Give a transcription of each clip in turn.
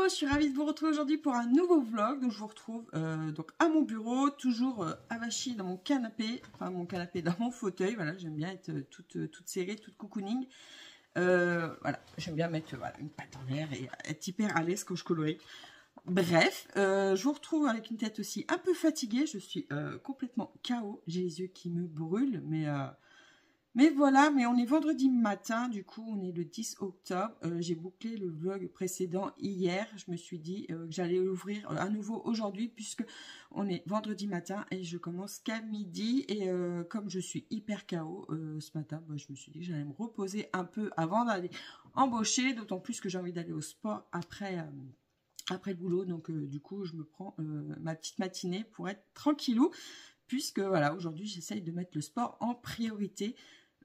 je suis ravie de vous retrouver aujourd'hui pour un nouveau vlog. Donc je vous retrouve donc à mon bureau, toujours avachie dans mon canapé, enfin mon canapé dans mon fauteuil. Voilà, j'aime bien être toute serrée, toute cocooning. Voilà, j'aime bien mettre une patte en l'air et être hyper à l'aise quand je colorie. Bref, je vous retrouve avec une tête aussi un peu fatiguée. Je suis complètement KO, j'ai les yeux qui me brûlent, mais voilà, mais on est vendredi matin, du coup on est le 10 octobre, j'ai bouclé le vlog précédent hier, je me suis dit que j'allais l'ouvrir à nouveau aujourd'hui puisque on est vendredi matin et je commence qu'à midi et comme je suis hyper KO ce matin, je me suis dit que j'allais me reposer un peu avant d'aller embaucher, d'autant plus que j'ai envie d'aller au sport après le boulot, donc du coup je me prends ma petite matinée pour être tranquillou puisque voilà, aujourd'hui j'essaye de mettre le sport en priorité.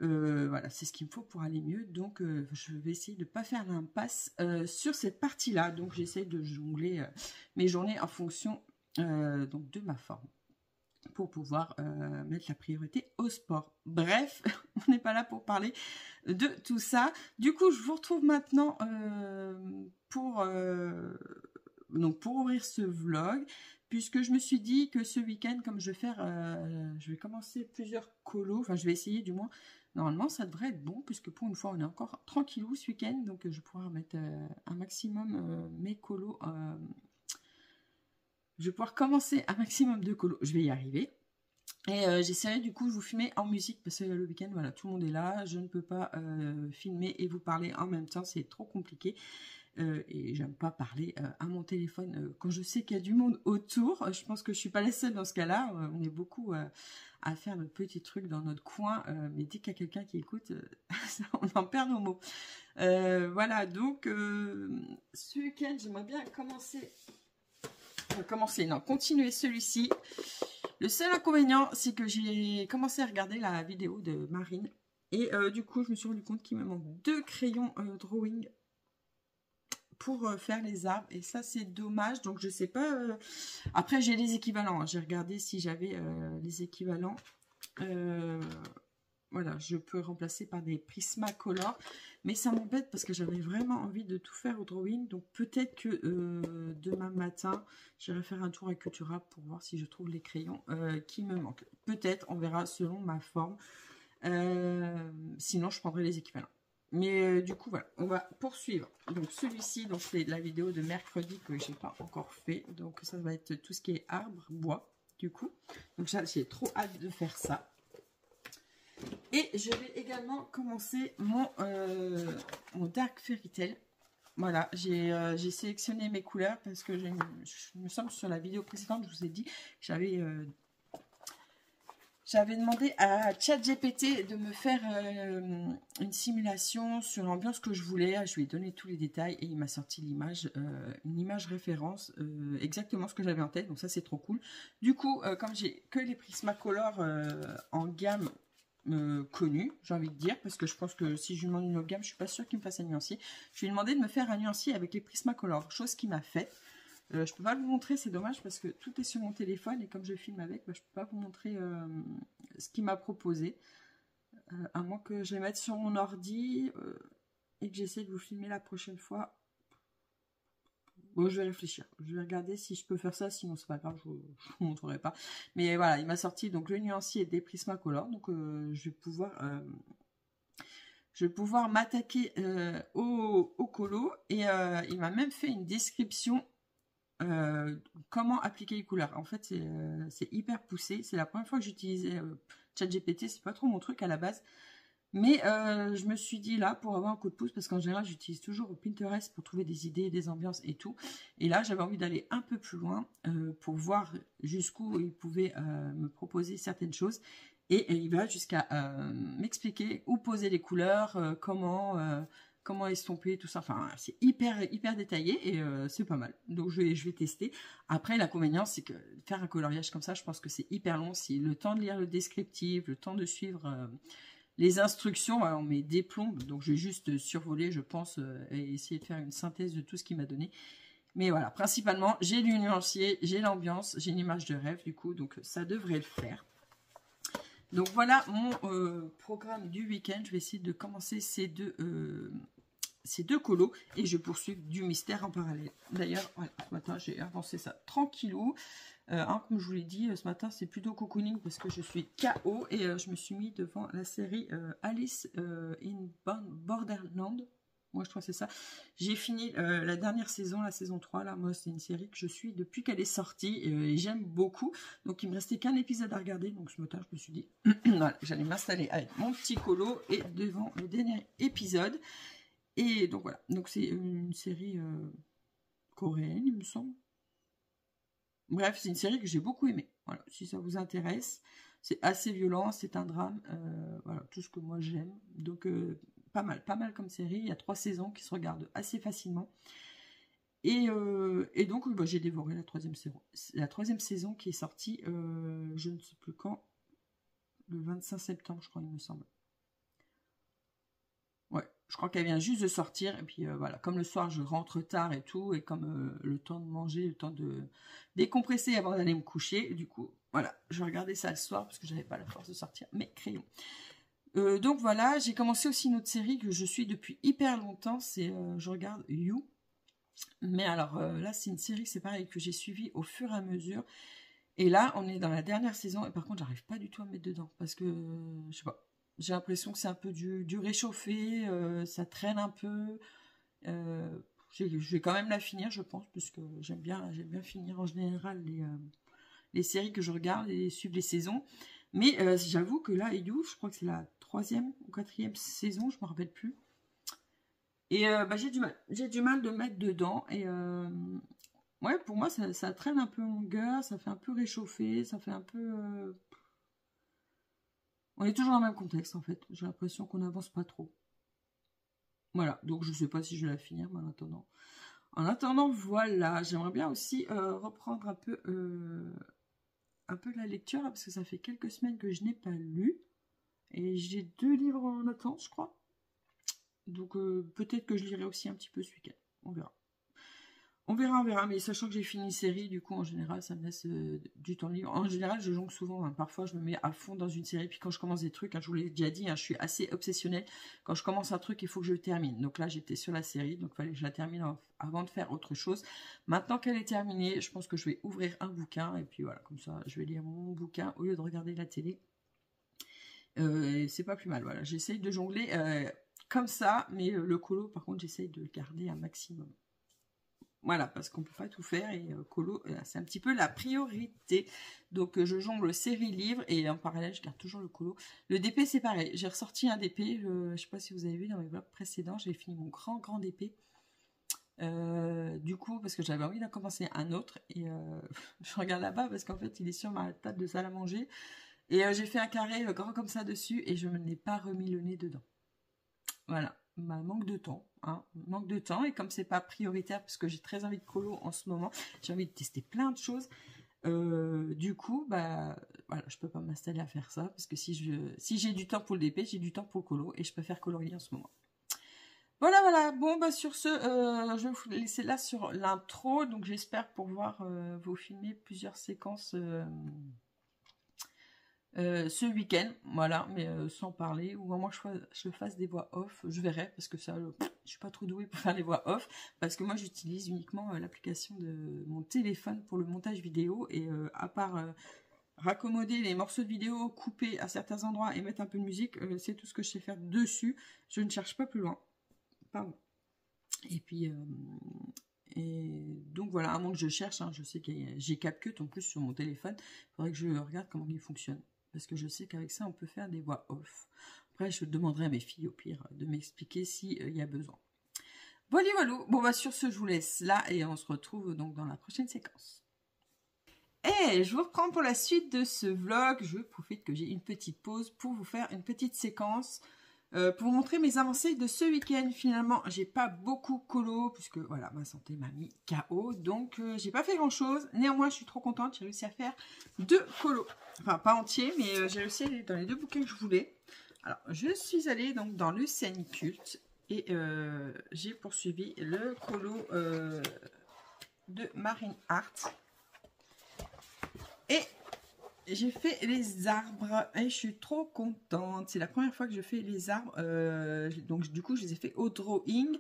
Voilà, c'est ce qu'il me faut pour aller mieux, donc je vais essayer de ne pas faire l'impasse sur cette partie-là. Donc j'essaye de jongler mes journées en fonction donc de ma forme pour pouvoir mettre la priorité au sport. Bref, on n'est pas là pour parler de tout ça. Du coup, je vous retrouve maintenant pour ouvrir ce vlog, puisque je me suis dit que ce week-end, comme je vais commencer plusieurs colos, enfin je vais essayer du moins. Normalement, ça devrait être bon, puisque pour une fois, on est encore tranquillou ce week-end. Donc, je vais pouvoir mettre un maximum mes colos. Je vais pouvoir commencer un maximum de colos. Je vais y arriver. Et j'essaierai du coup de vous filmer en musique, parce que le week-end, voilà, tout le monde est là. Je ne peux pas filmer et vous parler en même temps. C'est trop compliqué. Et j'aime pas parler à mon téléphone quand je sais qu'il y a du monde autour. Je pense que je suis pas la seule dans ce cas-là. On est beaucoup à faire notre petit truc dans notre coin, mais dès qu'il y a quelqu'un qui écoute, on en perd nos mots. Voilà, donc ce week-end, j'aimerais bien continuer celui-ci. Le seul inconvénient, c'est que j'ai commencé à regarder la vidéo de Marine, et du coup, je me suis rendu compte qu'il me manque 2 crayons drawing pour faire les arbres, et ça c'est dommage. Donc je sais pas, après j'ai les équivalents, hein. J'ai regardé si j'avais les équivalents, voilà, je peux remplacer par des Prismacolor, mais ça m'embête parce que j'avais vraiment envie de tout faire au drawing. Donc peut-être que demain matin j'irai faire un tour à Cultura pour voir si je trouve les crayons qui me manquent. Peut-être, on verra selon ma forme, sinon je prendrai les équivalents. Mais du coup, voilà, on va poursuivre. Donc celui-ci, donc c'est la vidéo de mercredi que j'ai pas encore fait. Donc ça va être tout ce qui est arbre, bois, du coup. Donc j'ai trop hâte de faire ça. Et je vais également commencer mon Dark Fairy Tail. Voilà, j'ai sélectionné mes couleurs parce que je me semble sur la vidéo précédente, je vous ai dit que j'avais demandé à ChatGPT de me faire une simulation sur l'ambiance que je voulais. Je lui ai donné tous les détails et il m'a sorti l'image, une image référence, exactement ce que j'avais en tête. Donc ça, c'est trop cool. Du coup, comme j'ai que les Prismacolor en gamme connue, j'ai envie de dire, parce que je pense que si je lui demande une autre gamme, je suis pas sûre qu'il me fasse un nuancier. Je lui ai demandé de me faire un nuancier avec les Prismacolor, chose qu'il m'a fait. Je peux pas vous montrer, c'est dommage parce que tout est sur mon téléphone et comme je filme avec, je peux pas vous montrer ce qu'il m'a proposé, à moins que je les mette sur mon ordi et que j'essaie de vous filmer la prochaine fois. Bon, je vais réfléchir, je vais regarder si je peux faire ça, sinon c'est pas grave, je vous montrerai pas. Mais voilà, il m'a sorti donc le nuancier des Prismacolor, donc je vais pouvoir m'attaquer au colo, et il m'a même fait une description comment appliquer les couleurs. En fait, c'est hyper poussé. C'est la première fois que j'utilisais ChatGPT. C'est pas trop mon truc à la base, mais je me suis dit là, pour avoir un coup de pouce, parce qu'en général j'utilise toujours Pinterest pour trouver des idées, des ambiances et tout, et là j'avais envie d'aller un peu plus loin pour voir jusqu'où il pouvait me proposer certaines choses, et il va jusqu'à m'expliquer où poser les couleurs, comment estomper, tout ça. Enfin, c'est hyper détaillé et c'est pas mal. Donc je vais tester. Après, l'inconvénient, c'est que faire un coloriage comme ça, je pense que c'est hyper long. Si le temps de lire le descriptif, le temps de suivre les instructions, on met des plombes. Donc je vais juste survoler, je pense, et essayer de faire une synthèse de tout ce qu'il m'a donné. Mais voilà, principalement, j'ai du nuancier, j'ai l'ambiance, j'ai une image de rêve, du coup, donc ça devrait le faire. Donc voilà mon programme du week-end. Je vais essayer de commencer ces deux ces 2 colos et je poursuis du mystère en parallèle. D'ailleurs, voilà, ce matin, j'ai avancé ça tranquillou. Comme je vous l'ai dit, ce matin, c'est plutôt cocooning parce que je suis KO et je me suis mis devant la série Alice in Borderland. Moi, je crois que c'est ça. J'ai fini la dernière saison, la saison 3. Là, moi, c'est une série que je suis depuis qu'elle est sortie et j'aime beaucoup. Donc, il me restait qu'un épisode à regarder. Donc, ce matin, je me suis dit, voilà, j'allais m'installer avec mon petit colo et devant le dernier épisode. Et donc, voilà. Donc, c'est une série coréenne, il me semble. Bref, c'est une série que j'ai beaucoup aimée. Voilà, si ça vous intéresse, c'est assez violent, c'est un drame. Voilà, tout ce que moi j'aime. Donc, pas mal comme série. Il y a 3 saisons qui se regardent assez facilement. Et donc, bah, j'ai dévoré la 3e saison. La 3e saison qui est sortie, je ne sais plus quand, le 25 septembre, je crois, il me semble. Ouais, je crois qu'elle vient juste de sortir. Et puis voilà, comme le soir, je rentre tard et tout. Et comme le temps de manger, le temps de décompresser avant d'aller me coucher. Et du coup, voilà, je regardais ça le soir parce que j'avais pas la force de sortir mes crayons. Donc voilà, j'ai commencé aussi une autre série que je suis depuis hyper longtemps. C'est, je regarde You. Mais alors là, c'est une série, c'est pareil, que j'ai suivie au fur et à mesure. Et là, on est dans la dernière saison. Et par contre, j'arrive pas du tout à me mettre dedans. Parce que, je sais pas. J'ai l'impression que c'est un peu du réchauffé, ça traîne un peu. Je vais quand même la finir, je pense, puisque j'aime bien finir en général les séries que je regarde et suivre les saisons. Mais j'avoue que là, You, je crois que c'est la 3e ou 4e saison, je ne me rappelle plus. Et bah, j'ai du mal de me mettre dedans. Et ouais, pour moi, ça traîne un peu en longueur, ça fait un peu réchauffé, ça fait un peu... On est toujours dans le même contexte, en fait. J'ai l'impression qu'on n'avance pas trop. Voilà, donc je ne sais pas si je vais la finir, mais en attendant. En attendant, voilà. J'aimerais bien aussi reprendre un peu la lecture, là, parce que ça fait quelques semaines que je n'ai pas lu. Et j'ai 2 livres en attente, je crois. Donc peut-être que je lirai aussi un petit peu ce week-end. On verra. On verra, mais sachant que j'ai fini une série, du coup, en général, ça me laisse du temps libre. En général, je jongle souvent, hein. Parfois, je me mets à fond dans une série, puis quand je commence des trucs, hein, je vous l'ai déjà dit, hein, je suis assez obsessionnelle. Quand je commence un truc, il faut que je le termine. Donc là, j'étais sur la série, donc il fallait que je la termine avant de faire autre chose. Maintenant qu'elle est terminée, je pense que je vais ouvrir un bouquin, et puis voilà, comme ça, je vais lire mon bouquin au lieu de regarder la télé. C'est pas plus mal, voilà. J'essaye de jongler comme ça, mais le colo, par contre, j'essaye de le garder un maximum. Voilà, parce qu'on peut pas tout faire et colo, c'est un petit peu la priorité. Donc je jongle série livres et en parallèle, je garde toujours le colo. Le DP, c'est pareil. J'ai ressorti un DP, je sais pas si vous avez vu dans mes vlogs précédents, j'ai fini mon grand DP. Du coup, parce que j'avais envie d'en commencer un autre et je regarde là-bas parce qu'en fait, il est sur ma table de salle à manger. Et j'ai fait un carré grand comme ça dessus et je ne n'ai pas remis le nez dedans. Voilà. Bah, manque de temps, hein. Manque de temps, et comme c'est pas prioritaire parce que j'ai très envie de colo en ce moment, j'ai envie de tester plein de choses, du coup bah voilà, je peux pas m'installer à faire ça parce que si j'ai du temps pour le DP, j'ai du temps pour le colo et je préfère colorier en ce moment. Voilà, bon bah sur ce, je vais vous laisser là sur l'intro, donc j'espère pouvoir vous filmer plusieurs séquences ce week-end, voilà, mais sans parler, ou au moins je fasse des voix off, je verrai, parce que ça, je suis pas trop douée pour faire les voix off, parce que moi j'utilise uniquement l'application de mon téléphone pour le montage vidéo, et à part raccommoder les morceaux de vidéo, couper à certains endroits et mettre un peu de musique, c'est tout ce que je sais faire dessus, je ne cherche pas plus loin, pardon. Et puis... et donc voilà, à moins que je cherche, hein, je sais que j'ai CapCut en plus sur mon téléphone, il faudrait que je regarde comment il fonctionne. Parce que je sais qu'avec ça, on peut faire des voix off. Après, je demanderai à mes filles, au pire, de m'expliquer s'il y a besoin. Voilà, bon, bah sur ce, je vous laisse là et on se retrouve donc dans la prochaine séquence. Et je vous reprends pour la suite de ce vlog. Je profite que j'ai une petite pause pour vous faire une petite séquence pour vous montrer mes avancées de ce week-end. Finalement, j'ai pas beaucoup colo puisque voilà, ma santé m'a mis KO, donc j'ai pas fait grand chose. Néanmoins, je suis trop contente, j'ai réussi à faire 2 colos, enfin pas entier, mais j'ai réussi à aller dans les 2 bouquins que je voulais. Alors, je suis allée donc dans le Culte et j'ai poursuivi le colo de Marine Art. Et j'ai fait les arbres et je suis trop contente. C'est la première fois que je fais les arbres. Donc du coup, je les ai fait au drawing.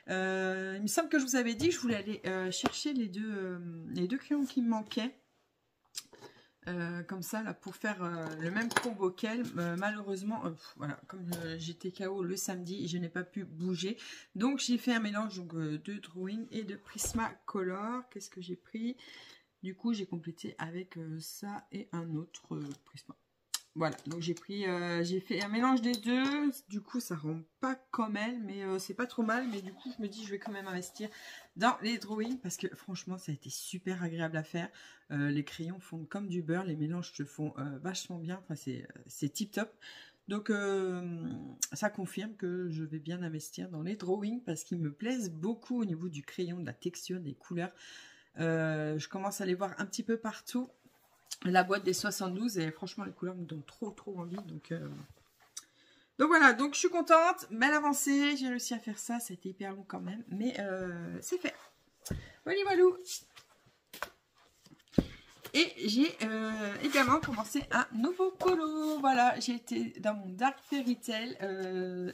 Il me semble que je vous avais dit que je voulais aller chercher les deux crayons qui me manquaient. Comme ça, là, pour faire le même combo qu'elle. Malheureusement, voilà, comme j'étais KO le samedi, je n'ai pas pu bouger. Donc, j'ai fait un mélange donc, de drawing et de Prismacolor. Qu'est-ce que j'ai pris? Du coup, j'ai complété avec ça et un autre Prisma. Voilà, donc j'ai fait un mélange des deux. Du coup, ça rend pas comme elle, mais c'est pas trop mal. Mais du coup, je me dis, je vais quand même investir dans les drawings parce que franchement, ça a été super agréable à faire. Les crayons fondent comme du beurre, les mélanges se font vachement bien. Enfin, c'est tip top. Donc, ça confirme que je vais bien investir dans les drawings parce qu'ils me plaisent beaucoup au niveau du crayon, de la texture, des couleurs. Je commence à les voir un petit peu partout. La boîte des 72 et franchement les couleurs me donnent trop envie. Donc voilà, donc je suis contente. Belle avancée, j'ai réussi à faire ça. Ça a été hyper long quand même, mais c'est fait. Voilà, voilà. Et j'ai également commencé un nouveau colo. Voilà, j'ai été dans mon Dark Fairy Tail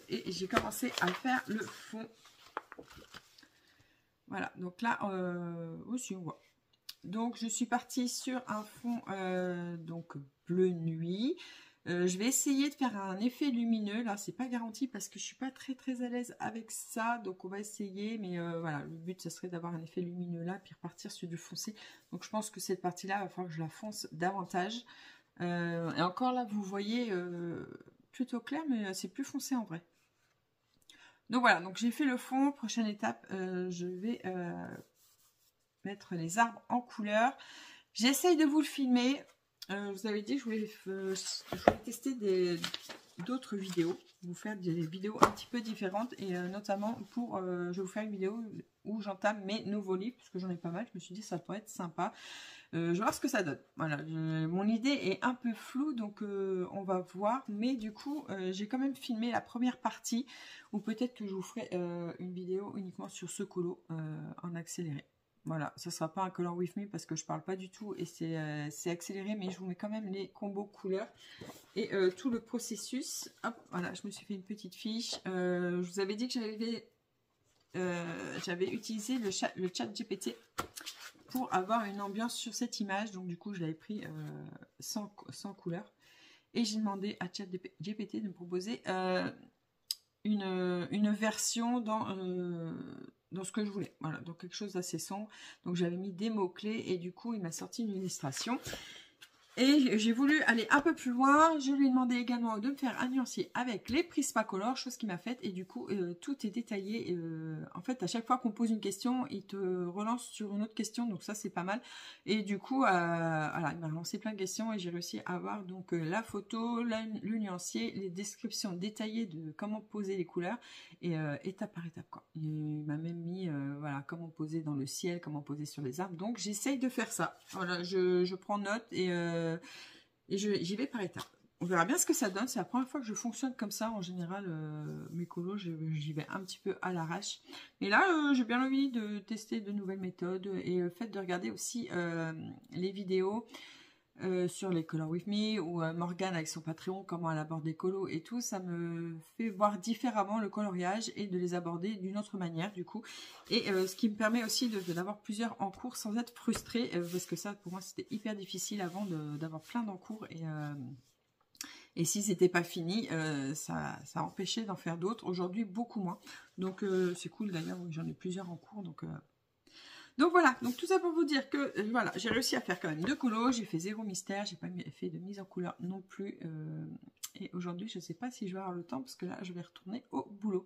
et j'ai commencé à faire le fond. Voilà, donc là aussi on voit. Donc je suis partie sur un fond donc bleu nuit. Je vais essayer de faire un effet lumineux. Là, c'est pas garanti parce que je suis pas très à l'aise avec ça. Donc on va essayer. Mais voilà, le but, ce serait d'avoir un effet lumineux là, puis repartir sur du foncé. Donc je pense que cette partie-là, il va falloir que je la fonce davantage. Et encore là, vous voyez plutôt clair, mais c'est plus foncé en vrai. Donc voilà, donc j'ai fait le fond. Prochaine étape, je vais mettre les arbres en couleur. J'essaye de vous le filmer. Je vous avais dit que je voulais tester d'autres vidéos, vous faire des vidéos un petit peu différentes et notamment pour, je vais vous faire une vidéo où j'entame mes nouveaux livres parce que j'en ai pas mal. Je me suis dit ça pourrait être sympa. Je vais voir ce que ça donne. Voilà, mon idée est un peu floue donc on va voir. Mais du coup, j'ai quand même filmé la première partie ou peut-être que je vous ferai une vidéo uniquement sur ce colo en accéléré. Voilà, ce ne sera pas un color with me parce que je parle pas du tout et c'est accéléré, mais je vous mets quand même les combos couleurs et tout le processus. Hop, voilà, je me suis fait une petite fiche. Je vous avais dit que j'avais utilisé le chat GPT pour avoir une ambiance sur cette image. Donc du coup, je l'avais pris sans couleur et j'ai demandé à chat GPT de me proposer une version dans ce que je voulais. Voilà, donc quelque chose d'assez sombre. Donc j'avais mis des mots-clés et du coup, il m'a sorti une illustration. Et j'ai voulu aller un peu plus loin. Je lui ai demandé également de me faire un nuancier avec les Prismacolor, chose qu'il m'a faite. Et du coup, tout est détaillé. En fait, à chaque fois qu'on pose une question, il te relance sur une autre question. Donc ça, c'est pas mal. Et du coup, voilà, il m'a relancé plein de questions et j'ai réussi à avoir donc la photo, le nuancier, les descriptions détaillées de comment poser les couleurs et étape par étape, quoi. Il m'a même mis voilà, comment poser dans le ciel, comment poser sur les arbres. Donc j'essaye de faire ça. Voilà, je prends note et j'y vais par étapes. On verra bien ce que ça donne. C'est la première fois que je fonctionne comme ça. En général, mes colos, j'y vais un petit peu à l'arrache. Mais là, j'ai bien envie de tester de nouvelles méthodes. Et le fait de regarder aussi les vidéos sur les Color With Me ou Morgane avec son Patreon, comment elle aborde les colos et tout, ça me fait voir différemment le coloriage et de les aborder d'une autre manière du coup. Et ce qui me permet aussi d'avoir plusieurs en cours sans être frustrée parce que ça pour moi c'était hyper difficile avant d'avoir plein d'encours et si c'était pas fini, ça empêchait d'en faire d'autres. Aujourd'hui beaucoup moins. Donc c'est cool d'ailleurs, j'en ai plusieurs en cours donc voilà, donc tout ça pour vous dire que voilà, j'ai réussi à faire quand même 2 colos, j'ai fait 0 mystère, j'ai pas fait de mise en couleur non plus. Et aujourd'hui, je sais pas si je vais avoir le temps parce que là, je vais retourner au boulot.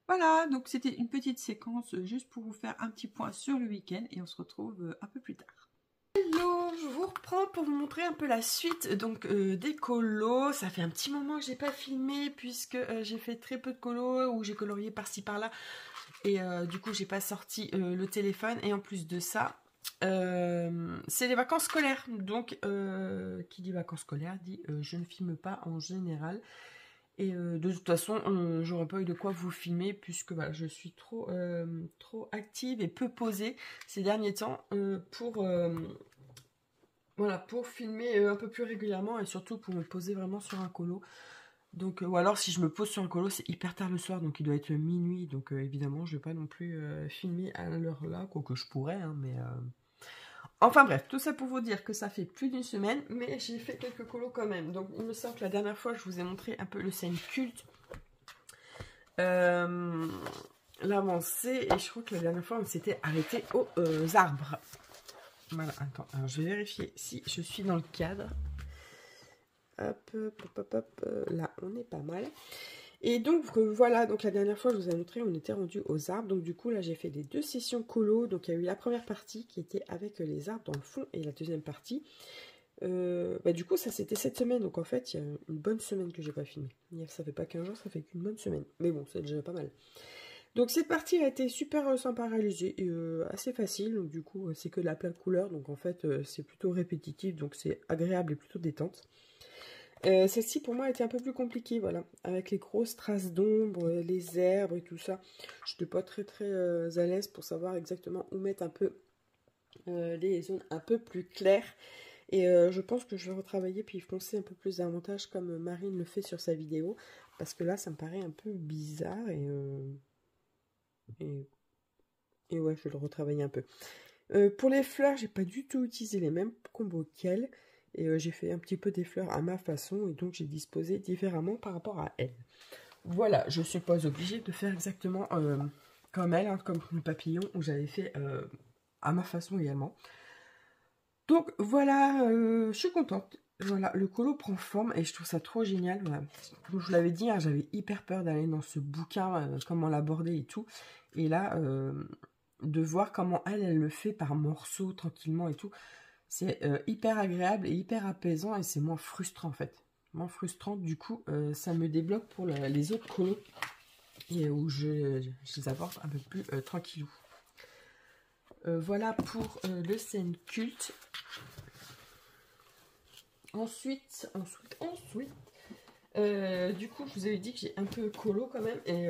Voilà, donc c'était une petite séquence juste pour vous faire un petit point sur le week-end et on se retrouve un peu plus tard. Hello, je vous reprends pour vous montrer un peu la suite donc des colos. Ça fait un petit moment que j'ai pas filmé puisque j'ai fait très peu de colos où j'ai colorié par-ci par-là. Et du coup, j'ai pas sorti le téléphone. Et en plus de ça, c'est les vacances scolaires. Donc, qui dit vacances scolaires dit je ne filme pas en général. Et de toute façon, j'aurais pas eu de quoi vous filmer puisque voilà, je suis trop active et peu posée ces derniers temps pour Voilà, pour filmer un peu plus régulièrement et surtout pour me poser vraiment sur un colo. Donc, ou alors si je me pose sur un colo, c'est hyper tard le soir, donc il doit être minuit. Donc évidemment, je vais pas non plus filmer à l'heure là, quoique je pourrais, hein, mais... Enfin bref, tout ça pour vous dire que ça fait plus d'une semaine, mais j'ai fait quelques colos quand même. Donc il me semble que la dernière fois, je vous ai montré un peu le scène culte. L'avancée, et je crois que la dernière fois, on s'était arrêté aux arbres. Voilà, attends, alors je vais vérifier si je suis dans le cadre. Hop, hop, hop, hop, là, on est pas mal. Et donc, voilà, donc la dernière fois, je vous ai montré, on était rendu aux arbres. Donc, du coup, là, j'ai fait les 2 sessions colo. Donc, il y a eu la première partie qui était avec les arbres dans le fond et la deuxième partie. Du coup, ça, c'était cette semaine. Donc, en fait, il y a une bonne semaine que j'ai pas filmé. Ça fait pas 15 jours, ça fait qu'une bonne semaine. Mais bon, c'est déjà pas mal. Donc, cette partie a été super sympa à réaliser et assez facile. Donc, du coup, c'est que de la pleine couleur. Donc, en fait, c'est plutôt répétitif. Donc, c'est agréable et plutôt détente. Celle-ci pour moi était un peu plus compliquée, voilà, avec les grosses traces d'ombre, les herbes et tout ça. Je n'étais pas très à l'aise pour savoir exactement où mettre un peu les zones un peu plus claires. Et je pense que je vais retravailler puis foncer un peu plus davantage comme Marine le fait sur sa vidéo. Parce que là, ça me paraît un peu bizarre et ouais, je vais le retravailler un peu. Pour les fleurs, j'ai pas du tout utilisé les mêmes combos qu'elle. Et j'ai fait un petit peu des fleurs à ma façon. Et donc, j'ai disposé différemment par rapport à elle. Voilà, je ne suis pas obligée de faire exactement comme elle, hein, comme le papillon, où j'avais fait à ma façon également. Donc, voilà, je suis contente. Voilà, le colo prend forme et je trouve ça trop génial. Voilà. Comme je vous l'avais dit, hein, j'avais hyper peur d'aller dans ce bouquin, comment l'aborder et tout. Et là, de voir comment elle le fait par morceaux, tranquillement et tout. C'est hyper agréable et hyper apaisant et c'est moins frustrant en fait. Moins frustrant, du coup, ça me débloque pour les autres colos et où je les aborde un peu plus tranquillou. Voilà pour le scène culte. Ensuite, du coup, je vous avais dit que j'ai un peu colo quand même et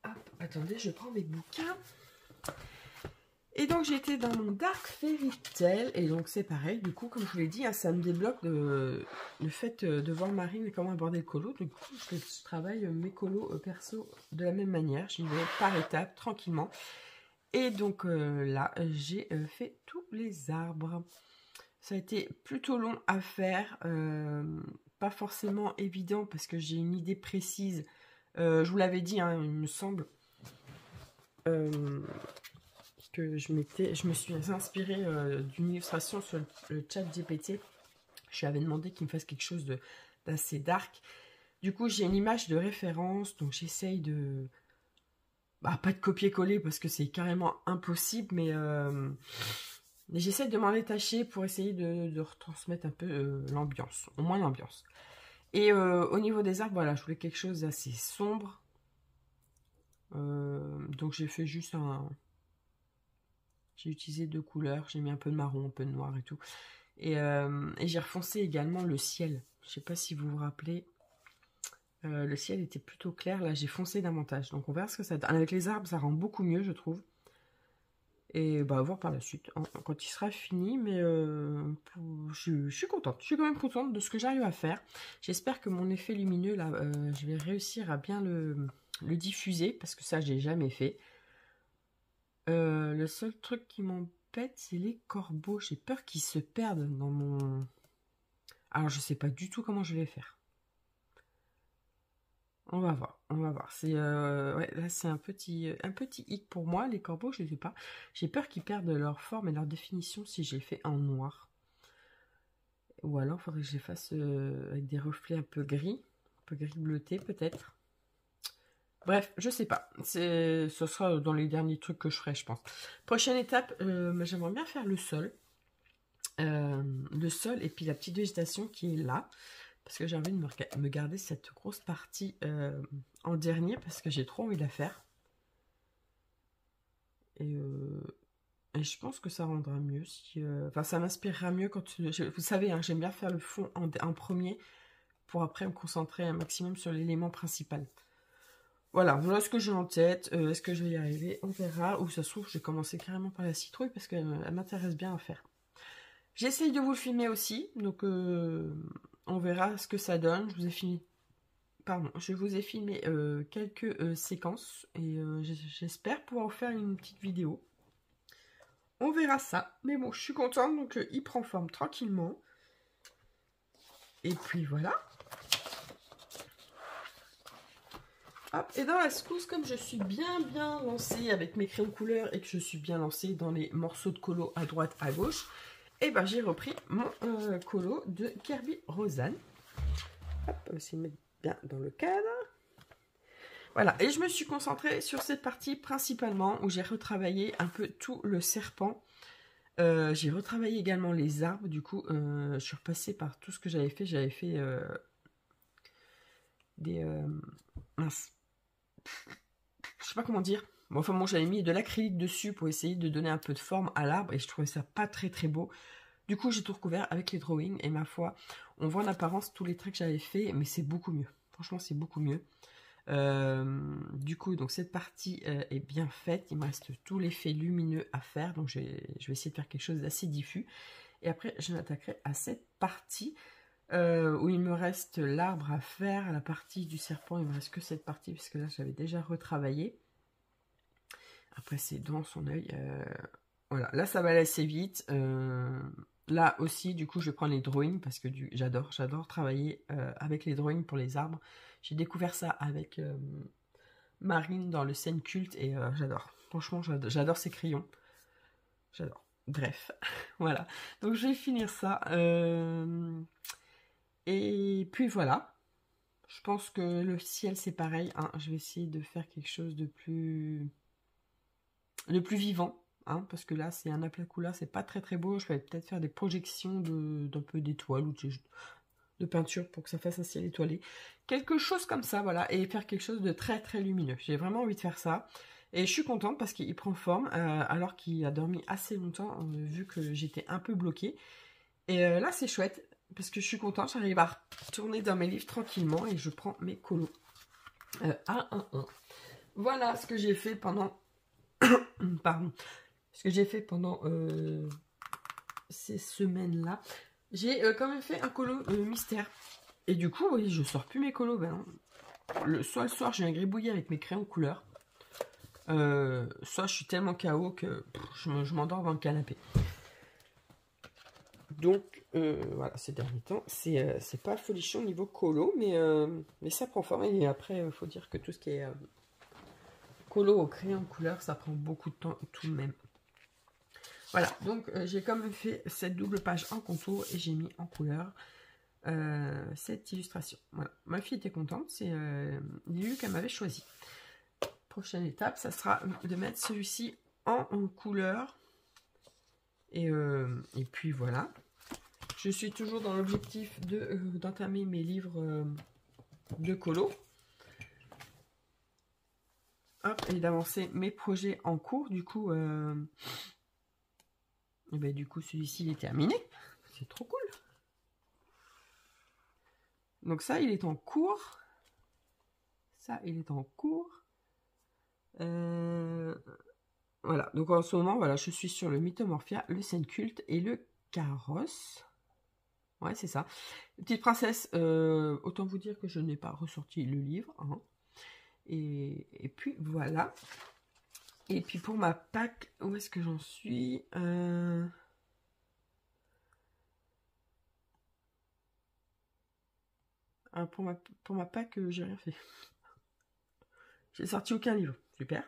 hop, attendez, je prends mes bouquins. Et donc j'étais dans mon Dark Fairy Tale et donc c'est pareil, du coup comme je vous l'ai dit, hein, ça me débloque le fait de voir Marine et comment aborder le colo. Du coup je travaille mes colos perso de la même manière, j'y vais par étapes, tranquillement. Et donc là j'ai fait tous les arbres. Ça a été plutôt long à faire, pas forcément évident parce que j'ai une idée précise. Je vous l'avais dit, hein, il me semble. Que je me suis inspirée d'une illustration sur le chat GPT. Je lui avais demandé qu'il me fasse quelque chose d'assez dark. Du coup, j'ai une image de référence, donc j'essaye de... pas de copier-coller parce que c'est carrément impossible, mais j'essaye de m'en détacher pour essayer de retransmettre un peu l'ambiance, au moins l'ambiance. Et au niveau des arbres, voilà, je voulais quelque chose d'assez sombre. Donc j'ai fait juste un... J'ai utilisé 2 couleurs, j'ai mis un peu de marron, un peu de noir et tout. Et j'ai refoncé également le ciel. Je ne sais pas si vous vous rappelez. Le ciel était plutôt clair, là j'ai foncé davantage. Donc on verra ce que ça donne. Avec les arbres, ça rend beaucoup mieux, je trouve. Et bah, à voir par la suite, hein, quand il sera fini. Mais je suis contente. Je suis quand même contente de ce que j'arrive à faire. J'espère que mon effet lumineux, là, je vais réussir à bien le diffuser. Parce que ça, j'ai jamais fait. Le seul truc qui m'embête, c'est les corbeaux. J'ai peur qu'ils se perdent dans mon... Alors, je sais pas du tout comment je vais faire. On va voir, on va voir. C'est ouais, là, c'est un petit hic pour moi. Les corbeaux, je ne sais pas. J'ai peur qu'ils perdent leur forme et leur définition si je les fais en noir. Ou alors, il faudrait que je les fasse avec des reflets un peu gris bleuté peut-être. Bref, je sais pas. Ce sera dans les derniers trucs que je ferai, je pense. Prochaine étape, j'aimerais bien faire le sol. Le sol et puis la petite végétation qui est là. Parce que j'ai envie de me garder cette grosse partie en dernier. Parce que j'ai trop envie de la faire. Et je pense que ça rendra mieux. Enfin, ça m'inspirera mieux quand... Vous savez, hein, j'aime bien faire le fond en premier. Pour après me concentrer un maximum sur l'élément principal. voilà ce que j'ai en tête. Est-ce que je vais y arriver? On verra. Ou ça se trouve, je vais commencer carrément par la citrouille parce qu'elle m'intéresse bien à faire. J'essaye de vous le filmer aussi, donc on verra ce que ça donne. Je vous ai filmé quelques séquences et j'espère pouvoir vous faire une petite vidéo. On verra ça. Mais bon, je suis contente, donc il prend forme tranquillement. Et puis voilà. Hop, et dans la secousse, comme je suis bien lancée avec mes crayons couleur et que je suis bien lancée dans les morceaux de colo à droite, à gauche, et ben j'ai repris mon colo de Kirby Rosanne. Hop, on va essayer de mettre bien dans le cadre. Voilà, et je me suis concentrée sur cette partie principalement où j'ai retravaillé un peu tout le serpent. J'ai retravaillé également les arbres, du coup, je suis repassée par tout ce que j'avais fait. J'avais fait des... mince. Je sais pas comment dire. Bon, enfin bon, j'avais mis de l'acrylique dessus pour essayer de donner un peu de forme à l'arbre et je trouvais ça pas très beau. Du coup, j'ai tout recouvert avec les drawings et ma foi, on voit en apparence tous les traits que j'avais fait, mais c'est beaucoup mieux. Franchement, c'est beaucoup mieux. Du coup, donc cette partie est bien faite. Il me reste tout l'effet lumineux à faire, donc je vais essayer de faire quelque chose d'assez diffus. Et après, je m'attaquerai à cette partie où il me reste l'arbre à faire. La partie du serpent, il me reste que cette partie, puisque là, j'avais déjà retravaillé. Après, c'est dans son œil. Voilà, là, ça va aller assez vite. Là aussi, du coup, je vais prendre les drawings, parce que j'adore travailler avec les drawings pour les arbres. J'ai découvert ça avec Marine dans le scène culte, et j'adore. Franchement, j'adore ces crayons. J'adore. Bref, voilà. Donc, je vais finir ça. Et puis voilà, je pense que le ciel c'est pareil, hein. Je vais essayer de faire quelque chose de plus vivant, hein, parce que là c'est un aplat couleur, c'est pas très beau. Je vais peut-être faire des projections d'un peu d'étoiles ou de peinture pour que ça fasse un ciel étoilé. Quelque chose comme ça, voilà, et faire quelque chose de très lumineux. J'ai vraiment envie de faire ça. Et je suis contente parce qu'il prend forme, alors qu'il a dormi assez longtemps, vu que j'étais un peu bloquée. Et là c'est chouette. Parce que je suis contente, j'arrive à retourner dans mes livres tranquillement et je prends mes colos à 1-1. Voilà ce que j'ai fait pendant... Pardon. Ce que j'ai fait pendant ces semaines-là. J'ai quand même fait un colo mystère. Et du coup, oui, je sors plus mes colos. Ben, soit le soir, je viens gribouiller avec mes crayons couleur. Soit je suis tellement KO que je m'endors dans le canapé. Donc, voilà, ces derniers temps, c'est pas folichon niveau colo, mais ça prend forme. Et après, il faut dire que tout ce qui est colo au crayon couleur, ça prend beaucoup de temps tout de même. Voilà, donc j'ai quand même fait cette double page en contour et j'ai mis en couleur cette illustration. Voilà, ma fille était contente, c'est Lulu qu'elle m'avait choisi. Prochaine étape, ça sera de mettre celui-ci en couleur. Et puis voilà. Je suis toujours dans l'objectif d'entamer mes livres de colo. Hop, et d'avancer mes projets en cours. Du coup, celui-ci il est terminé. C'est trop cool. Donc ça, il est en cours. Ça, il est en cours. Voilà. Donc en ce moment, voilà, je suis sur le Mythomorphia, le scène culte et le carrosse. Ouais, c'est ça. Petite princesse, autant vous dire que je n'ai pas ressorti le livre. Hein. Et puis, voilà. Et puis, pour ma Pâques, où est-ce que j'en suis pour ma Pâques, j'ai rien fait. J'ai sorti aucun livre. Super.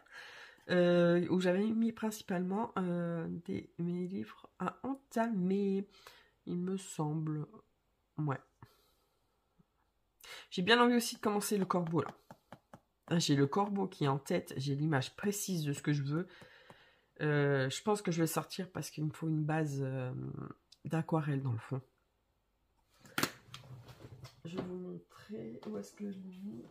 Où j'avais mis principalement mes livres à entamer. Il me semble. Ouais. J'ai bien envie aussi de commencer le corbeau, là. J'ai le corbeau qui est en tête. J'ai l'image précise de ce que je veux. Je pense que je vais sortir parce qu'il me faut une base d'aquarelle dans le fond. Je vais vous montrer où est-ce que je l'ai mis.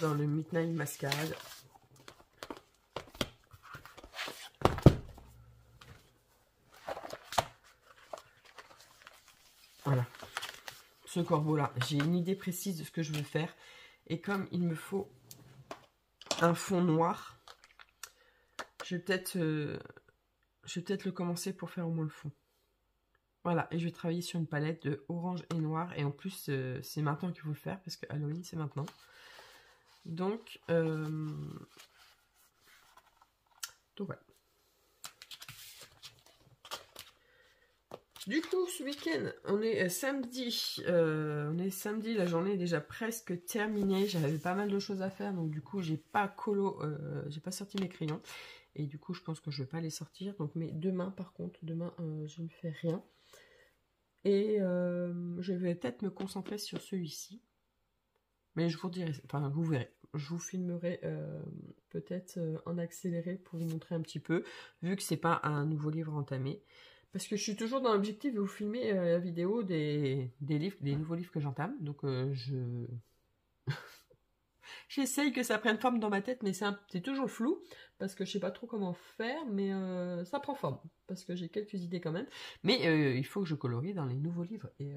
Dans le Midnight Masquerade. Voilà. Ce corbeau-là. J'ai une idée précise de ce que je veux faire. Et comme il me faut un fond noir, je vais peut-être le commencer pour faire au moins le fond. Voilà, et je vais travailler sur une palette de orange et noir. Et en plus, c'est maintenant qu'il faut le faire parce que Halloween, c'est maintenant. Donc voilà. Du coup, ce week-end, on est samedi. La journée est déjà presque terminée. J'avais pas mal de choses à faire, donc du coup, j'ai pas sorti mes crayons. Et du coup, je pense que je vais pas les sortir. Donc, mais demain, par contre, je ne fais rien. Et je vais peut-être me concentrer sur celui-ci. Mais je vous dirai, enfin, vous verrez. Je vous filmerai peut-être en accéléré pour vous montrer un petit peu, vu que c'est pas un nouveau livre entamé. Parce que je suis toujours dans l'objectif de vous filmer la vidéo des nouveaux livres que j'entame. Donc j'essaye que ça prenne forme dans ma tête, mais c'est toujours flou, parce que je sais pas trop comment faire, mais ça prend forme, parce que j'ai quelques idées quand même. Mais il faut que je colorie dans les nouveaux livres, et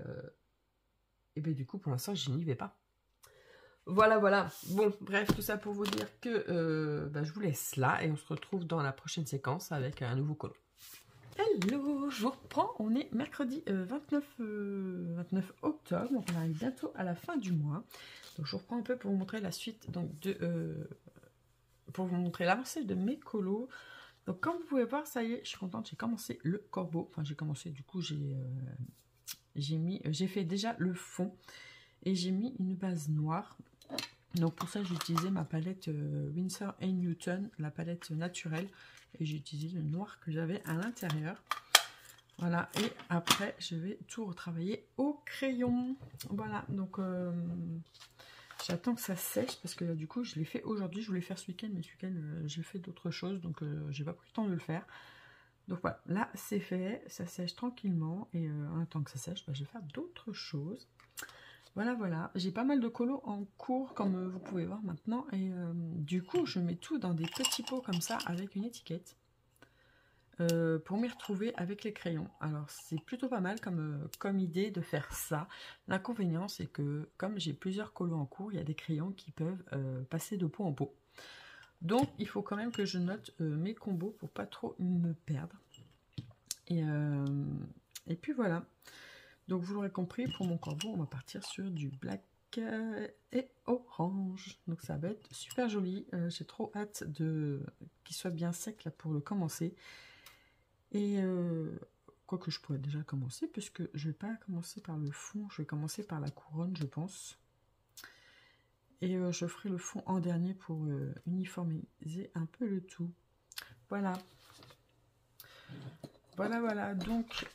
ben du coup, pour l'instant, je n'y vais pas. Voilà, voilà. Bon, bref, tout ça pour vous dire que je vous laisse là, et on se retrouve dans la prochaine séquence avec un nouveau colo. Hello, je vous reprends, on est mercredi 29 octobre, donc on arrive bientôt à la fin du mois. Donc je vous reprends un peu pour vous montrer la suite, donc pour vous montrer l'avancée de mes colos. Donc comme vous pouvez voir, ça y est, je suis contente, j'ai commencé le corbeau, enfin j'ai commencé, du coup j'ai fait déjà le fond, et j'ai mis une base noire. Donc pour ça j'ai utilisé ma palette Winsor & Newton, la palette naturelle, et j'ai utilisé le noir que j'avais à l'intérieur. Voilà, et après je vais tout retravailler au crayon. Voilà, donc j'attends que ça sèche, parce que du coup je l'ai fait aujourd'hui, je voulais faire ce week-end, mais ce week-end j'ai fait d'autres choses, donc j'ai pas pris le temps de le faire. Donc voilà, là c'est fait, ça sèche tranquillement, et en attendant que ça sèche, je vais faire d'autres choses. Voilà, voilà. J'ai pas mal de colos en cours, comme vous pouvez voir maintenant. Et du coup, je mets tout dans des petits pots comme ça, avec une étiquette. Pour m'y retrouver avec les crayons. Alors, c'est plutôt pas mal comme idée de faire ça. L'inconvénient, c'est que, comme j'ai plusieurs colos en cours, il y a des crayons qui peuvent passer de pot en pot. Donc, il faut quand même que je note mes combos pour pas trop me perdre. Et puis voilà. Donc vous l'aurez compris, pour mon corbeau, on va partir sur du black et orange. Donc ça va être super joli. J'ai trop hâte qu'il soit bien sec là pour le commencer. Et quoique je pourrais déjà commencer, puisque je ne vais pas commencer par le fond, je vais commencer par la couronne, je pense. Et je ferai le fond en dernier pour uniformiser un peu le tout. Voilà. Voilà, voilà. Donc...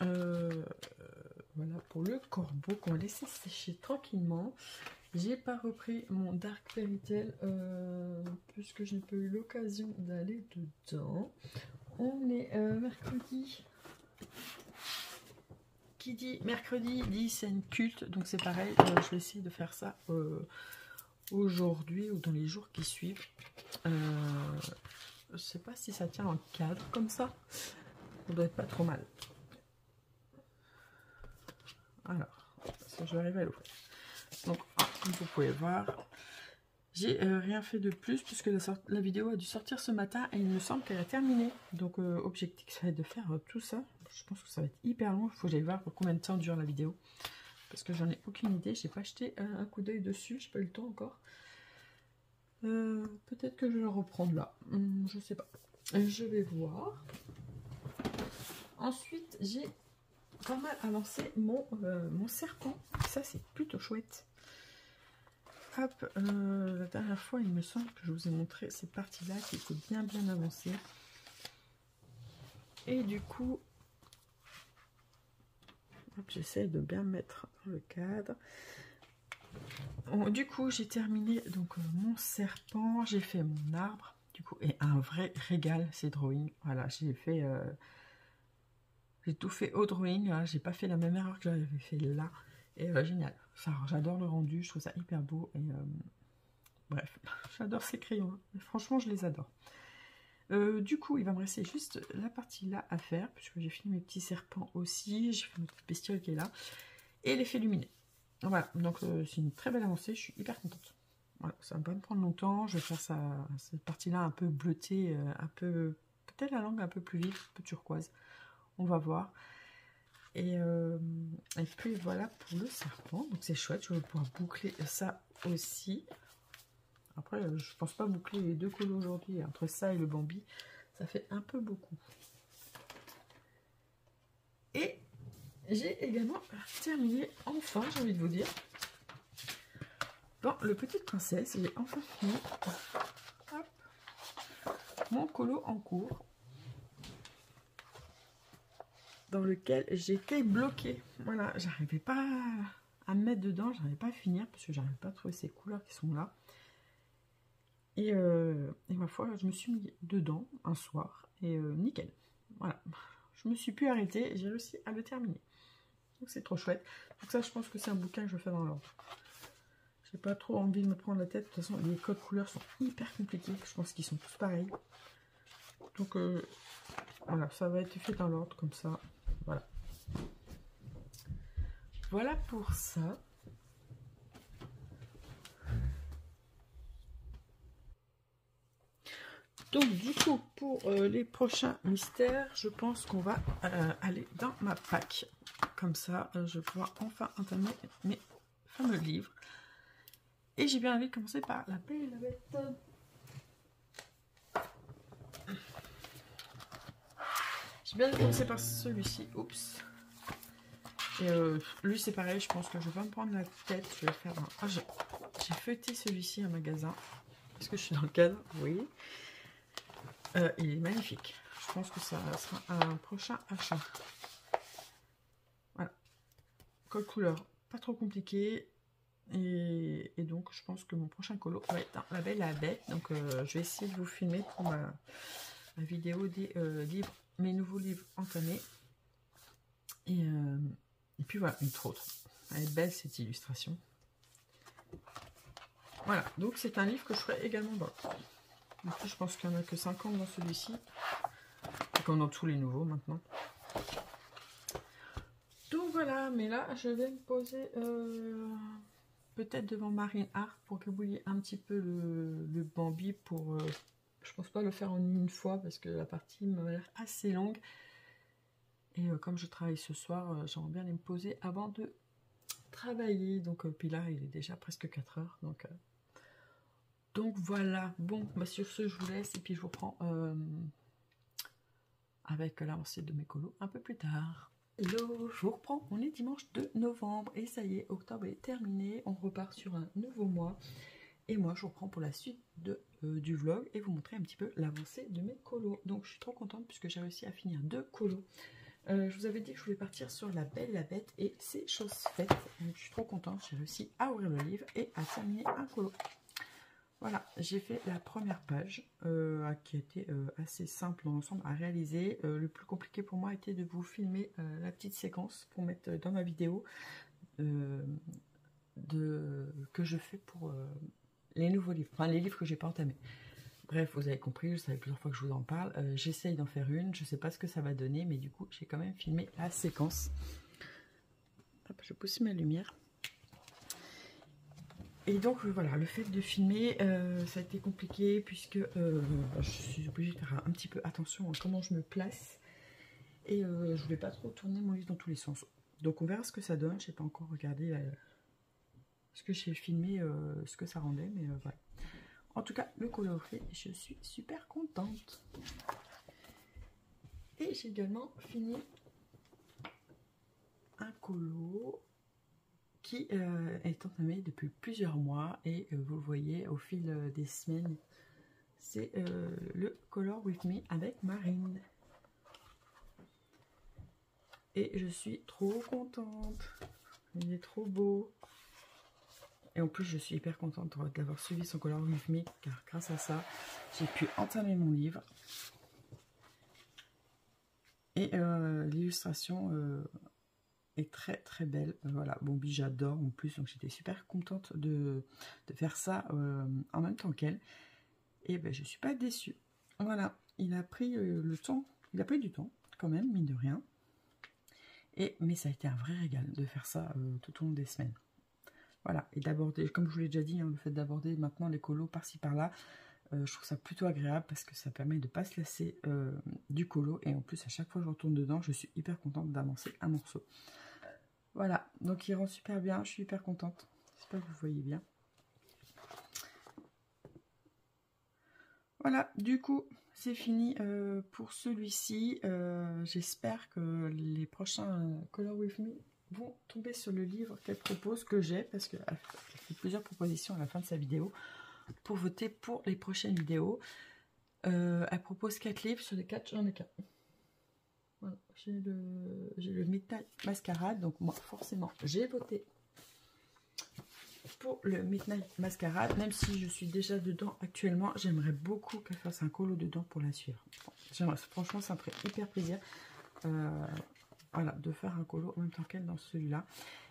voilà pour le corbeau qu'on va laisser sécher tranquillement. J'ai pas repris mon Dark Fairy Tail puisque je n'ai pas eu l'occasion d'aller dedans. On est mercredi. Qui dit mercredi dit scène culte, donc c'est pareil. Je vais essayer de faire ça aujourd'hui ou dans les jours qui suivent. Je sais pas si ça tient en cadre comme ça. Ça doit être pas trop mal. Alors, je vais arriver à l'ouvrir. Donc, comme vous pouvez voir, j'ai rien fait de plus puisque la vidéo a dû sortir ce matin et il me semble qu'elle a terminé. Donc, objectif, ça va être de faire tout ça. Je pense que ça va être hyper long. Il faut que j'aille voir pour combien de temps dure la vidéo. Parce que j'en ai aucune idée. J'ai pas jeté un coup d'œil dessus. J'ai pas eu le temps encore. Peut-être que je vais le reprendre là. Je sais pas. Je vais voir. Ensuite, j'ai pas mal avancé mon serpent. Ça, c'est plutôt chouette. Hop, la dernière fois, il me semble que je vous ai montré cette partie-là qui était bien avancée. Et du coup, j'essaie de bien mettre dans le cadre. Bon, du coup, j'ai terminé donc mon serpent, j'ai fait mon arbre. Du coup, et un vrai régal, ces drawings. Voilà, j'ai tout fait au drawing, hein. J'ai pas fait la même erreur que j'avais fait là. Et génial. J'adore le rendu, je trouve ça hyper beau. Et bref, j'adore ces crayons. Hein. Franchement, je les adore. Du coup, il va me rester juste la partie là à faire, puisque j'ai fini mes petits serpents aussi. J'ai fait notre petite bestiole qui est là. Et l'effet lumineux. Voilà, donc c'est une très belle avancée, je suis hyper contente. Voilà, ça va pas me prendre longtemps. Je vais faire cette partie-là un peu bleutée, un peu, peut-être la langue un peu plus vive, un peu turquoise. On va voir. Et puis voilà pour le serpent. Donc c'est chouette, je vais pouvoir boucler ça aussi. Après, je pense pas boucler les 2 colos aujourd'hui. Entre ça et le Bambi, ça fait un peu beaucoup. Et j'ai également terminé, enfin, j'ai envie de vous dire, dans le Petite Princesse, j'ai enfin fini mon colo en cours, dans lequel j'étais bloquée. Voilà, j'arrivais pas à me mettre dedans, j'arrivais pas à finir, parce que j'arrivais pas à trouver ces couleurs qui sont là. Et ma foi, je me suis mis dedans un soir, et nickel. Voilà, je me suis plus arrêtée, j'ai réussi à le terminer. Donc c'est trop chouette. Donc ça, je pense que c'est un bouquin que je vais faire dans l'ordre. J'ai pas trop envie de me prendre la tête. De toute façon, les codes couleurs sont hyper compliqués. Je pense qu'ils sont tous pareils. Donc voilà, ça va être fait dans l'ordre comme ça. Voilà. Voilà pour ça. Donc du coup, pour les prochains mystères, je pense qu'on va aller dans ma pack. Comme ça, je vais pouvoir enfin entamer mes fameux livres. Et j'ai bien envie de commencer par La Belle et la Bête. J'ai bien envie de commencer par celui-ci. Oups. Et lui c'est pareil, je pense que je vais pas me prendre la tête. Je vais faire un... Ah, j'ai feuilleté celui-ci en magasin. Est-ce que je suis dans le cadre? Oui. Il est magnifique. Je pense que ça sera un prochain achat. Voilà. Code couleur, pas trop compliqué. Et donc je pense que mon prochain colo va être dans La Belle et la Bête. Donc je vais essayer de vous filmer pour ma vidéo des livres, mes nouveaux livres entamés. Et puis voilà, une trop. Elle est belle cette illustration. Voilà, donc c'est un livre que je ferai également dans le... Du coup, je pense qu'il n'y en a que 50 dans celui-ci. Comme dans tous les nouveaux maintenant. Donc voilà, mais là, je vais me poser peut-être devant Marine Art pour gribouiller un petit peu le Bambi. Pour, je pense pas le faire en une fois parce que la partie m'a l'air assez longue. Et comme je travaille ce soir, j'aimerais bien aller me poser avant de travailler. Donc puis là, il est déjà presque 4 heures. Donc voilà, bon, bah sur ce, je vous laisse et puis je vous reprends avec l'avancée de mes colos un peu plus tard. Hello, je vous reprends, on est dimanche 2 novembre et ça y est, octobre est terminé, on repart sur un nouveau mois. Et moi, je vous reprends pour la suite du vlog et vous montrer un petit peu l'avancée de mes colos. Donc je suis trop contente puisque j'ai réussi à finir 2 colos. Je vous avais dit que je voulais partir sur La Belle et la Bête et c'est chose faite. Donc je suis trop contente, j'ai réussi à ouvrir le livre et à terminer un colo. Voilà, j'ai fait la première page qui a été assez simple dans l'ensemble à réaliser. Le plus compliqué pour moi était de vous filmer la petite séquence pour mettre dans ma vidéo que je fais pour les nouveaux livres, enfin les livres que j'ai pas entamés. Bref, vous avez compris, ça fait plusieurs fois que je vous en parle. J'essaye d'en faire une, je sais pas ce que ça va donner, mais du coup j'ai quand même filmé la séquence. Hop, je pousse ma lumière. Et donc voilà, le fait de filmer, ça a été compliqué puisque je suis obligée de faire un petit peu attention à comment je me place. Et je voulais pas trop tourner mon livre dans tous les sens. Donc on verra ce que ça donne, je n'ai pas encore regardé ce que j'ai filmé, ce que ça rendait, mais voilà. En tout cas, le colo fait, je suis super contente. Et j'ai également fini un colo qui est entamé depuis plusieurs mois et vous le voyez au fil des semaines, c'est le Color With Me avec Marine. Et je suis trop contente, il est trop beau. Et en plus je suis hyper contente d'avoir suivi son Color With Me car grâce à ça, j'ai pu entamer mon livre. Et l'illustration est très très belle. Voilà, Bambi j'adore en plus, donc j'étais super contente de faire ça en même temps qu'elle. Et ben je suis pas déçue. Voilà, il a pris le temps, il a pris du temps quand même, mine de rien. Mais ça a été un vrai régal de faire ça tout au long des semaines. Voilà, et d'aborder, comme je vous l'ai déjà dit, hein, le fait d'aborder maintenant les colos par-ci par-là, je trouve ça plutôt agréable parce que ça permet de ne pas se lasser du colo. Et en plus, à chaque fois que je retourne dedans, je suis hyper contente d'avancer un morceau. Voilà, donc il rend super bien, je suis hyper contente. J'espère que vous voyez bien. Voilà, du coup, c'est fini pour celui-ci. J'espère que les prochains Color With Me vont tomber sur le livre qu'elle propose, que j'ai, parce qu'elle fait plusieurs propositions à la fin de sa vidéo pour voter pour les prochaines vidéos. Elle propose 4 livres, sur les 4 j'en ai qu'un. Voilà, j'ai le Midnight Masquerade, donc moi forcément j'ai voté pour le Midnight Masquerade, même si je suis déjà dedans actuellement. J'aimerais beaucoup qu'elle fasse un colo dedans pour la suivre. Franchement, ça me ferait hyper plaisir voilà, de faire un colo en même temps qu'elle dans celui-là.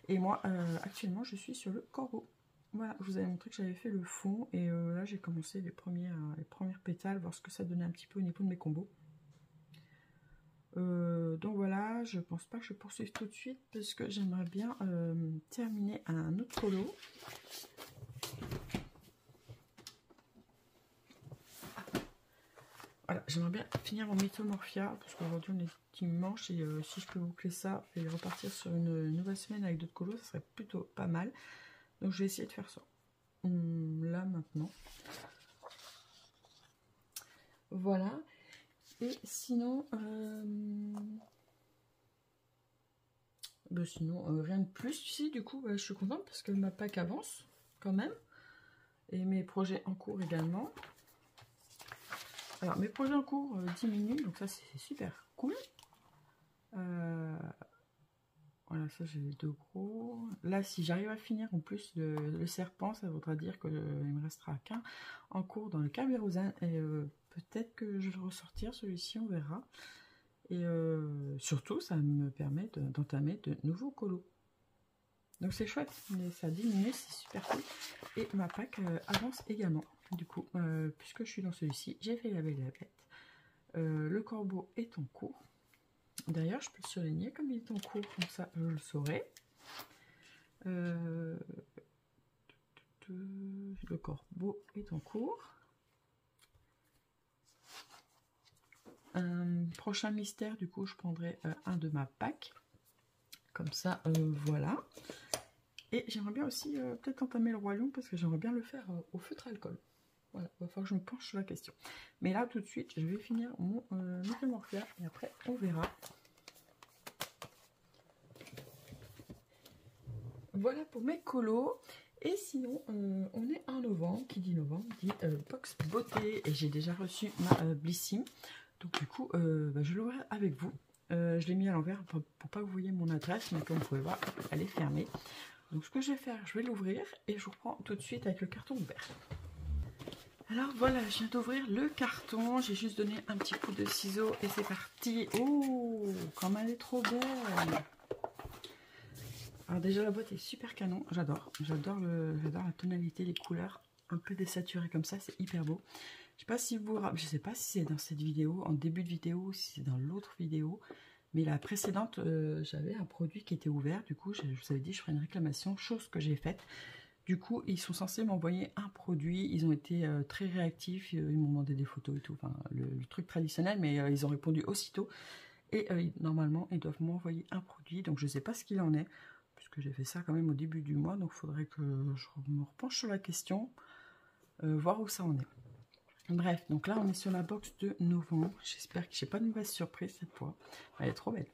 Et moi, actuellement, je suis sur le corbeau. Voilà, je vous avais montré que j'avais fait le fond. Et là, j'ai commencé les premières pétales, voir ce que ça donnait un petit peu au niveau de mes combos. Donc voilà, je pense pas que je poursuive tout de suite parce que j'aimerais bien terminer un autre colo. Voilà, j'aimerais bien finir mon Mythomorphia parce qu'aujourd'hui on est dimanche et si je peux boucler ça et repartir sur une nouvelle semaine avec d'autres colos, ça serait plutôt pas mal. Donc je vais essayer de faire ça là maintenant. Voilà. Et sinon, rien de plus ici. Du coup, je suis contente parce que ma pack avance quand même. Et mes projets en cours également. Alors, mes projets en cours diminuent, donc ça c'est super cool. Voilà, ça j'ai les 2 gros. Là, si j'arrive à finir en plus le serpent, ça voudra dire qu'il me restera qu'un en cours dans le Kerberosin. Et peut-être que je vais le ressortir, celui-ci, on verra. Et surtout, ça me permet d'entamer de nouveaux colos. Donc c'est chouette, mais ça diminue, c'est super cool. Et ma pack avance également. Du coup, puisque je suis dans celui-ci, j'ai fait la Belle et la Bête. Le corbeau est en cours. D'ailleurs, je peux le surligner comme il est en cours, comme ça je le saurai. Le corbeau est en cours. Prochain mystère, du coup, je prendrai un de ma pack. Comme ça, voilà. Et j'aimerais bien aussi peut-être entamer le Roi Lion parce que j'aimerais bien le faire au feutre alcool. Voilà, il va falloir que je me penche sur la question. Mais là, tout de suite, je vais finir mon Mythomorphia et après, on verra. Voilà pour mes colos. Et sinon, on est en novembre. Qui dit novembre dit box beauté. Et j'ai déjà reçu ma Blissim. Donc du coup, je l'ouvre avec vous. Je l'ai mis à l'envers pour pas que vous voyez mon adresse. Mais comme vous pouvez voir, elle est fermée. Donc ce que je vais faire, je vais l'ouvrir. Et je vous reprends tout de suite avec le carton ouvert. Alors voilà, je viens d'ouvrir le carton. J'ai juste donné un petit coup de ciseau. Et c'est parti. Oh, comme elle est trop belle. Alors déjà la boîte est super canon, j'adore la tonalité, les couleurs un peu désaturées comme ça, c'est hyper beau. Je sais pas si vous, je sais pas si c'est dans cette vidéo, en début de vidéo, ou si c'est dans l'autre vidéo, mais la précédente, j'avais un produit qui était ouvert, du coup je vous avais dit je ferais une réclamation, chose que j'ai faite. Du coup ils sont censés m'envoyer un produit, ils ont été très réactifs, ils m'ont demandé des photos et tout, enfin le truc traditionnel, mais ils ont répondu aussitôt. Et normalement ils doivent m'envoyer un produit, donc je sais pas ce qu'il en est. Que j'ai fait ça quand même au début du mois, donc il faudrait que je me repenche sur la question, voir où ça en est. Bref, donc là on est sur la box de novembre. J'espère que j'ai pas de mauvaise surprise cette fois. Elle est trop belle.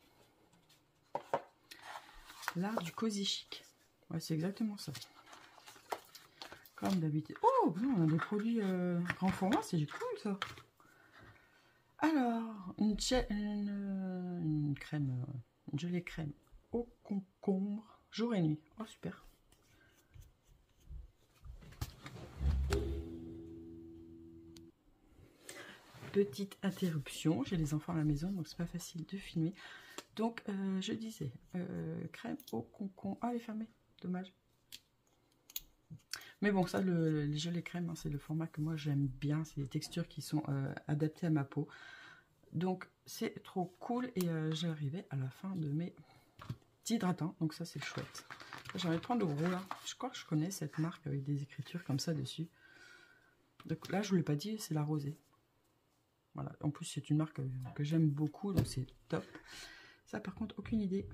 L'art du cosy chic. Ouais, c'est exactement ça. Comme d'habitude. Oh, on a des produits grand format, c'est cool ça. Alors, une crème, une gelée crème au concombre. Jour et nuit. Oh, super. Petite interruption. J'ai les enfants à la maison, donc c'est pas facile de filmer. Donc, je disais, crème au concombre. Ah, elle est fermée. Dommage. Mais bon, ça, les gelées crèmes, hein, c'est le format que moi j'aime bien. C'est des textures qui sont adaptées à ma peau. Donc, c'est trop cool. Et j'arrivais à la fin de mes hydratants. Donc ça, c'est chouette. J'ai envie de prendre le gros là. Je crois que je connais cette marque avec des écritures comme ça dessus. Donc là, je ne vous l'ai pas dit, c'est la rosée. Voilà. En plus, c'est une marque que j'aime beaucoup, donc c'est top. Ça, par contre, aucune idée.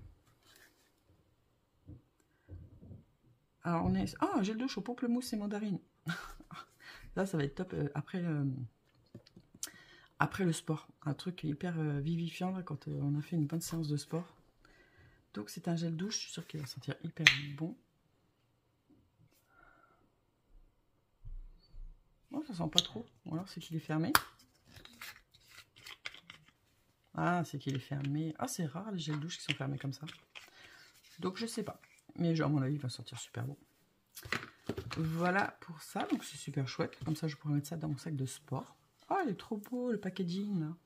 Alors, on est... Ah, gel douche au pamplemousse et mandarine. Là, ça va être top après le sport. Un truc hyper vivifiant là, quand on a fait une bonne séance de sport. Donc, c'est un gel douche. Je suis sûre qu'il va sentir hyper bon. Bon, ça sent pas trop. Ou alors, c'est qu'il est fermé. Ah, c'est qu'il est fermé. Ah, c'est rare les gels douche qui sont fermés comme ça. Donc, je sais pas. Mais à mon avis, il va sentir super bon. Voilà pour ça. Donc, c'est super chouette. Comme ça, je pourrais mettre ça dans mon sac de sport. Oh, il est trop beau, le packaging, là.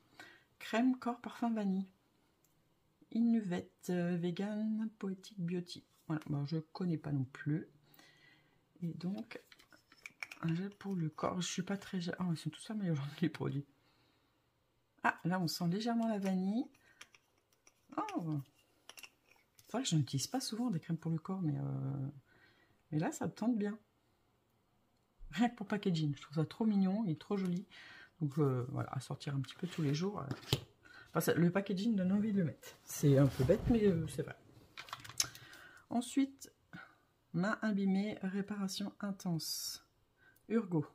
Crème corps parfum vanille. Innuvette vegan poétique beauty. Voilà, bon, je connais pas non plus. Et donc, un gel pour le corps. Je suis pas très... Oh, ils sont tous améliorés, les produits. Ah, là, on sent légèrement la vanille. Oh, c'est vrai que je n'utilise pas souvent des crèmes pour le corps, mais là, ça me tente bien. Rien que pour packaging, je trouve ça trop mignon et trop joli. Donc voilà, à sortir un petit peu tous les jours. Enfin, le packaging donne envie de le mettre. C'est un peu bête, mais c'est vrai. Ensuite, main abîmée, réparation intense. Urgo.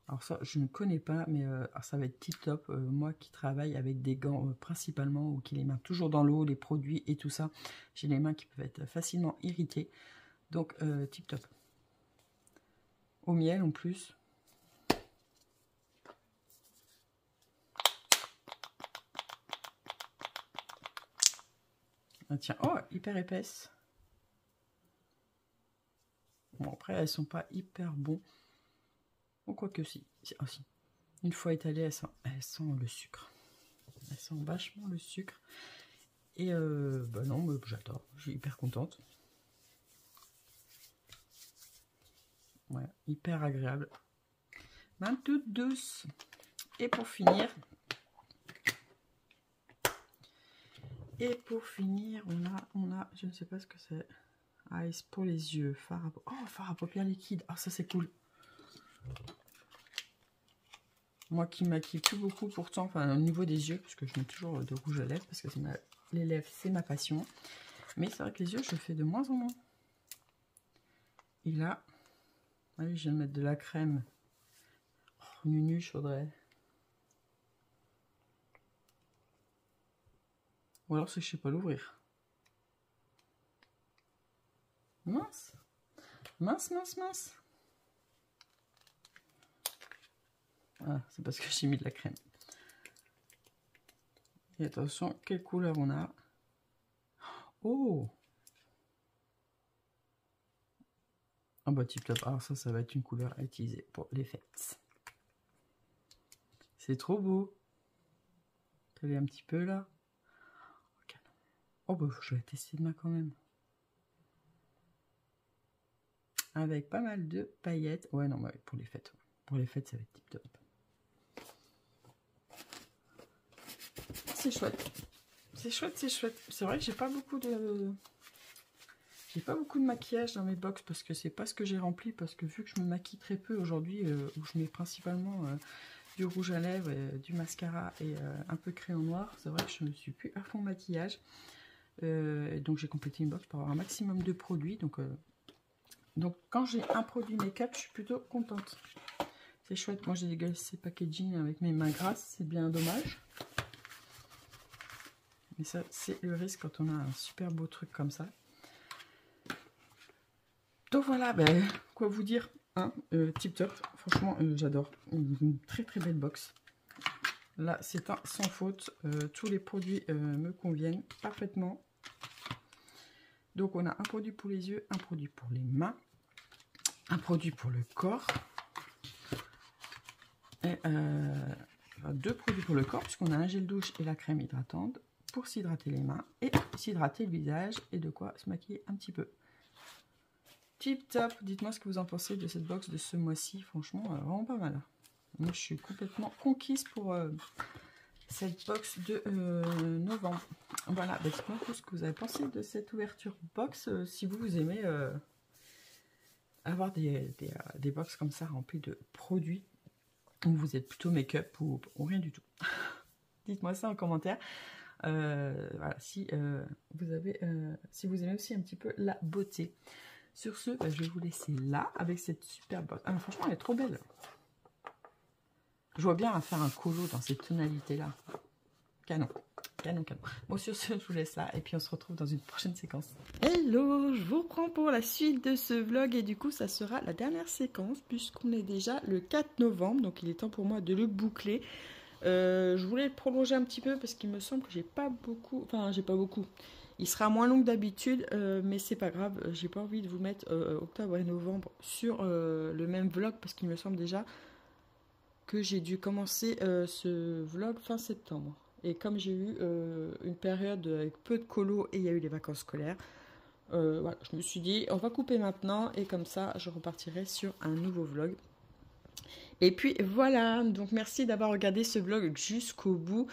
Alors ça, je ne connais pas, mais ça va être tip top. Moi qui travaille avec des gants principalement, ou qui les mains toujours dans l'eau, les produits et tout ça, j'ai les mains qui peuvent être facilement irritées. Donc tip top. Au miel en plus. Ah, tiens, oh, hyper épaisse. Bon, après, elles sont pas hyper bons. Ou quoi que si. Ah, si. Une fois étalées, elles sentent le sucre. Elles sentent vachement le sucre. Et bah non, bah, j'adore. Je suis hyper contente. Ouais, hyper agréable. Main toute douce. Et pour finir... on a, je ne sais pas ce que c'est. Ah, c'est pour les yeux. Fard à paupières liquide. Ah, ça c'est cool. Moi qui maquille plus beaucoup pourtant, enfin au niveau des yeux, parce que je mets toujours de rouge à lèvres, parce que les lèvres c'est ma passion. Mais c'est vrai que les yeux, je le fais de moins en moins. Et là, allez, je viens de mettre de la crème. Oh, nunuche, Audrey. Ou alors c'est que je sais pas l'ouvrir. Mince. Mince, mince, mince. Ah, c'est parce que j'ai mis de la crème. Et attention, quelle couleur on a. Oh! Ah bah tip top. Alors ça va être une couleur à utiliser pour les fêtes. C'est trop beau. Elle est un petit peu là. Okay. Oh bah je vais tester de main quand même. Avec pas mal de paillettes. Ouais non, bah, pour les fêtes. Pour les fêtes ça va être tip top. C'est chouette. C'est chouette, c'est chouette. C'est vrai que j'ai pas beaucoup de maquillage dans mes box parce que c'est pas ce que j'ai rempli, parce que vu que je me maquille très peu aujourd'hui, où je mets principalement du rouge à lèvres, du mascara et un peu crayon noir, c'est vrai que je ne suis plus à fond maquillage. Donc j'ai complété une box pour avoir un maximum de produits. Donc quand j'ai un produit make-up, je suis plutôt contente. C'est chouette. Moi j'ai dégagé ces packaging avec mes mains grasses, c'est bien dommage. Mais ça, c'est le risque quand on a un super beau truc comme ça. Donc voilà, ben, quoi vous dire, hein, tip top, franchement j'adore, une très très belle box. Là c'est un sans faute, tous les produits me conviennent parfaitement. Donc on a un produit pour les yeux, un produit pour les mains, un produit pour le corps, et deux produits pour le corps, puisqu'on a un gel douche et la crème hydratante pour s'hydrater les mains et s'hydrater le visage et de quoi se maquiller un petit peu. Tip top, dites-moi ce que vous en pensez de cette box de ce mois-ci, franchement vraiment pas mal. Moi je suis complètement conquise pour cette box de novembre. Voilà, dites-moi ce que vous avez pensé de cette ouverture box, si vous aimez avoir des box comme ça remplies de produits, ou vous êtes plutôt make-up ou rien du tout. Dites-moi ça en commentaire. Voilà, si vous aimez aussi un petit peu la beauté. Sur ce, je vais vous laisser là avec cette super box. Ah, franchement, elle est trop belle. Je vois bien à faire un colo dans cette tonalité là. Canon, canon, canon. Bon, sur ce, je vous laisse là et puis on se retrouve dans une prochaine séquence. Hello, je vous reprends pour la suite de ce vlog et du coup, ça sera la dernière séquence puisqu'on est déjà le 4 novembre. Donc, il est temps pour moi de le boucler. Je voulais le prolonger un petit peu parce qu'il me semble que j'ai pas beaucoup. Enfin, j'ai pas beaucoup. Il sera moins long que d'habitude, mais c'est pas grave. J'ai pas envie de vous mettre octobre et novembre sur le même vlog parce qu'il me semble déjà que j'ai dû commencer ce vlog fin septembre. Et comme j'ai eu une période avec peu de colo et il y a eu les vacances scolaires, voilà, je me suis dit on va couper maintenant et comme ça je repartirai sur un nouveau vlog. Et puis voilà, donc merci d'avoir regardé ce vlog jusqu'au bout.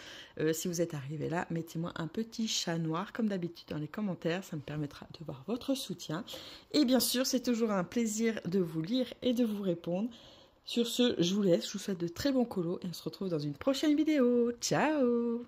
Si vous êtes arrivé là, mettez-moi un petit chat noir comme d'habitude dans les commentaires, ça me permettra de voir votre soutien. Et bien sûr, c'est toujours un plaisir de vous lire et de vous répondre. Sur ce, je vous laisse, je vous souhaite de très bons colos et on se retrouve dans une prochaine vidéo. Ciao!